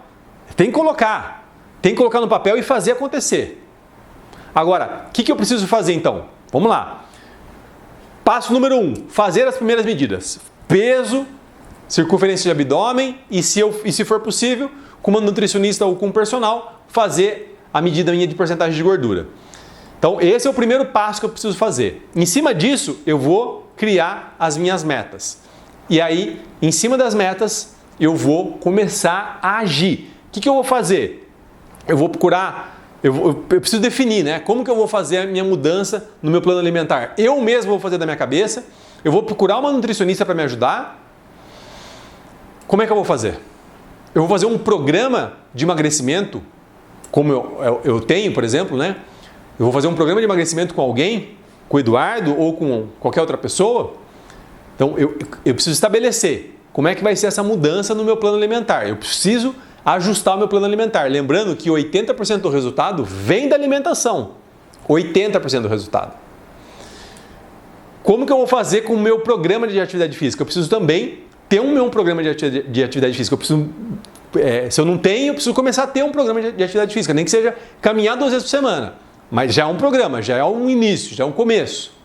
Tem que colocar. Tem que colocar no papel e fazer acontecer. Agora, o que eu preciso fazer então? Vamos lá. Passo número 1, fazer as primeiras medidas. Peso, circunferência de abdômen e se for possível, com uma nutricionista ou com um personal, fazer a medida minha de porcentagem de gordura. Então, esse é o primeiro passo que eu preciso fazer. Em cima disso, eu vou criar as minhas metas. E aí, em cima das metas, eu vou começar a agir. O que eu vou fazer? Eu vou procurar, eu preciso definir, né? Como que eu vou fazer a minha mudança no meu plano alimentar? Eu mesmo vou fazer da minha cabeça, eu vou procurar uma nutricionista para me ajudar. Como é que eu vou fazer? Eu vou fazer um programa de emagrecimento, como eu tenho, por exemplo, né? Eu vou fazer um programa de emagrecimento com alguém, com o Eduardo ou com qualquer outra pessoa. Então, eu preciso estabelecer como é que vai ser essa mudança no meu plano alimentar. Eu preciso ajustar o meu plano alimentar. Lembrando que 80% do resultado vem da alimentação. 80% do resultado. Como que eu vou fazer com o meu programa de atividade física? Eu preciso também ter um meu programa de atividade física. Eu preciso, se eu não tenho, eu preciso começar a ter um programa de atividade física. Nem que seja caminhar 2 vezes por semana. Mas já é um programa, já é um início, já é um começo.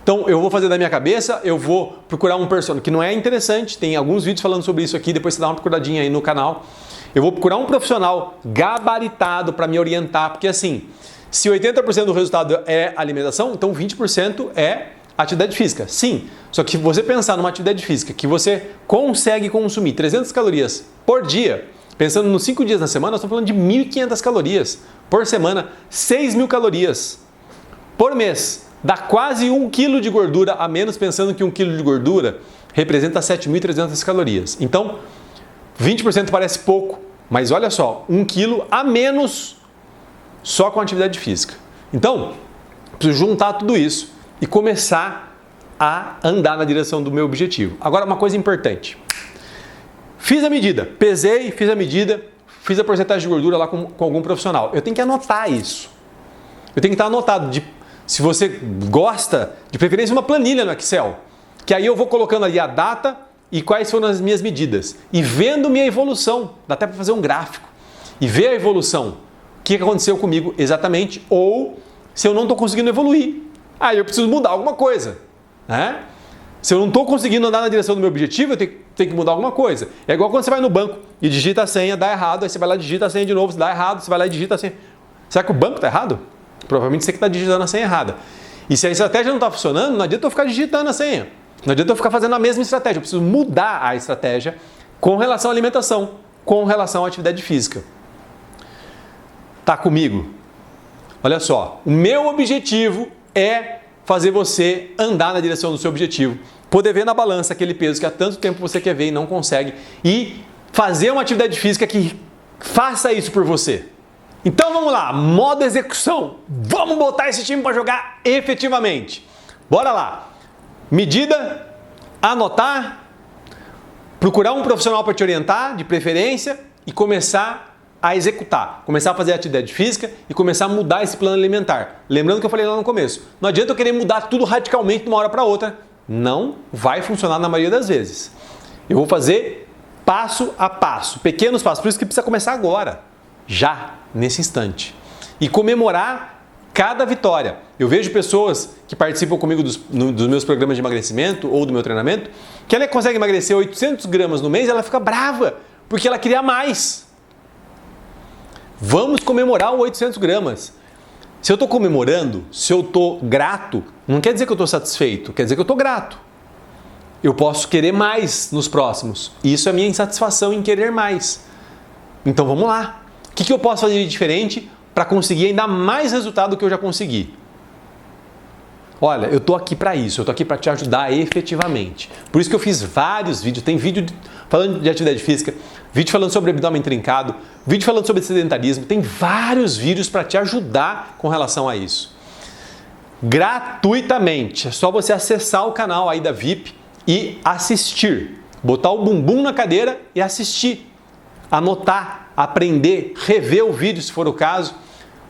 Então, eu vou fazer da minha cabeça, eu vou procurar um personal, que não é interessante, tem alguns vídeos falando sobre isso aqui, depois você dá uma procuradinha aí no canal. Eu vou procurar um profissional gabaritado para me orientar, porque assim, se 80% do resultado é alimentação, então 20% é atividade física. Sim, só que se você pensar numa atividade física que você consegue consumir 300 calorias por dia, pensando nos 5 dias na semana, nós estamos falando de 1.500 calorias por semana, 6.000 calorias por mês. Dá quase 1 kg de gordura a menos, pensando que 1 kg de gordura representa 7.300 calorias. Então, 20% parece pouco, mas olha só, 1 kg a menos só com atividade física. Então, preciso juntar tudo isso e começar a andar na direção do meu objetivo. Agora, uma coisa importante. Fiz a medida, pesei, fiz a medida, fiz a porcentagem de gordura lá com algum profissional. Eu tenho que anotar isso. Eu tenho que estar anotado. Se você gosta, de preferência uma planilha no Excel, que aí eu vou colocando ali a data e quais foram as minhas medidas. E vendo minha evolução, dá até para fazer um gráfico. E ver a evolução, o que aconteceu comigo exatamente, ou se eu não estou conseguindo evoluir. Aí eu preciso mudar alguma coisa, né? Se eu não estou conseguindo andar na direção do meu objetivo, eu tenho que mudar alguma coisa. É igual quando você vai no banco e digita a senha, dá errado, aí você vai lá e digita a senha de novo, se dá errado, você vai lá e digita a senha. Será que o banco está errado? Provavelmente você que está digitando a senha errada. E se a estratégia não está funcionando, não adianta eu ficar digitando a senha. Não adianta eu ficar fazendo a mesma estratégia. Eu preciso mudar a estratégia com relação à alimentação, com relação à atividade física. Tá comigo? Olha só, o meu objetivo é fazer você andar na direção do seu objetivo. Poder ver na balança aquele peso que há tanto tempo você quer ver e não consegue. E fazer uma atividade física que faça isso por você. Então vamos lá, modo execução. Vamos botar esse time para jogar efetivamente. Bora lá. Medida, anotar, procurar um profissional para te orientar, de preferência, e começar a executar. Começar a fazer atividade física e começar a mudar esse plano alimentar. Lembrando que eu falei lá no começo, não adianta eu querer mudar tudo radicalmente de uma hora para outra. Não vai funcionar na maioria das vezes. Eu vou fazer passo a passo, pequenos passos, por isso que precisa começar agora. Já, nesse instante. E comemorar cada vitória. Eu vejo pessoas que participam comigo dos meus programas de emagrecimento ou do meu treinamento, que ela consegue emagrecer 800 gramas no mês e ela fica brava, porque ela queria mais. Vamos comemorar os 800 gramas. Se eu estou comemorando, se eu estou grato, não quer dizer que eu estou satisfeito, quer dizer que eu estou grato. Eu posso querer mais nos próximos. Isso é a minha insatisfação em querer mais. Então vamos lá. O que eu posso fazer de diferente para conseguir ainda mais resultado do que eu já consegui? Olha, eu estou aqui para isso, eu estou aqui para te ajudar efetivamente. Por isso que eu fiz vários vídeos, tem vídeo falando de atividade física, vídeo falando sobre abdômen trincado, vídeo falando sobre sedentarismo, tem vários vídeos para te ajudar com relação a isso. Gratuitamente, é só você acessar o canal aí da VIP e assistir. Botar o bumbum na cadeira e assistir. Anotar, aprender, rever o vídeo se for o caso,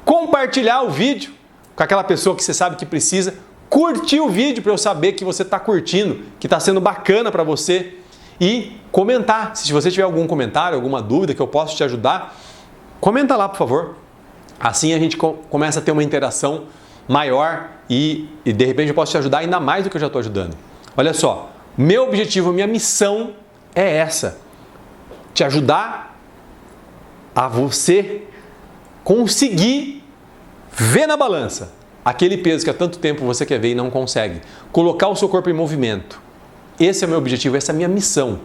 compartilhar o vídeo com aquela pessoa que você sabe que precisa, curtir o vídeo para eu saber que você está curtindo, que está sendo bacana para você e comentar. Se você tiver algum comentário, alguma dúvida que eu possa te ajudar, comenta lá, por favor. Assim a gente começa a ter uma interação maior e de repente eu posso te ajudar ainda mais do que eu já estou ajudando. Olha só, meu objetivo, minha missão é essa, te ajudar a você conseguir Ver na balança aquele peso que há tanto tempo você quer ver e não consegue. Colocar o seu corpo em movimento. Esse é o meu objetivo, essa é a minha missão.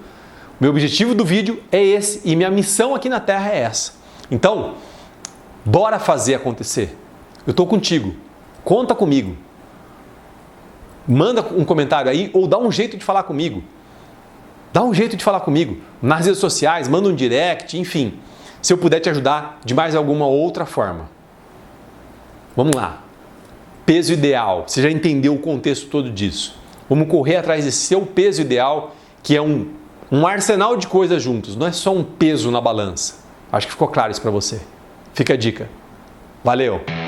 Meu objetivo do vídeo é esse e minha missão aqui na Terra é essa. Então, bora fazer acontecer. Eu estou contigo. Conta comigo. Manda um comentário aí ou dá um jeito de falar comigo. Dá um jeito de falar comigo. Nas redes sociais, manda um direct, enfim. Se eu puder te ajudar de mais alguma outra forma. Vamos lá. Peso ideal. Você já entendeu o contexto todo disso. Vamos correr atrás desse seu peso ideal, que é um arsenal de coisas juntos. Não é só um peso na balança. Acho que ficou claro isso para você. Fica a dica. Valeu!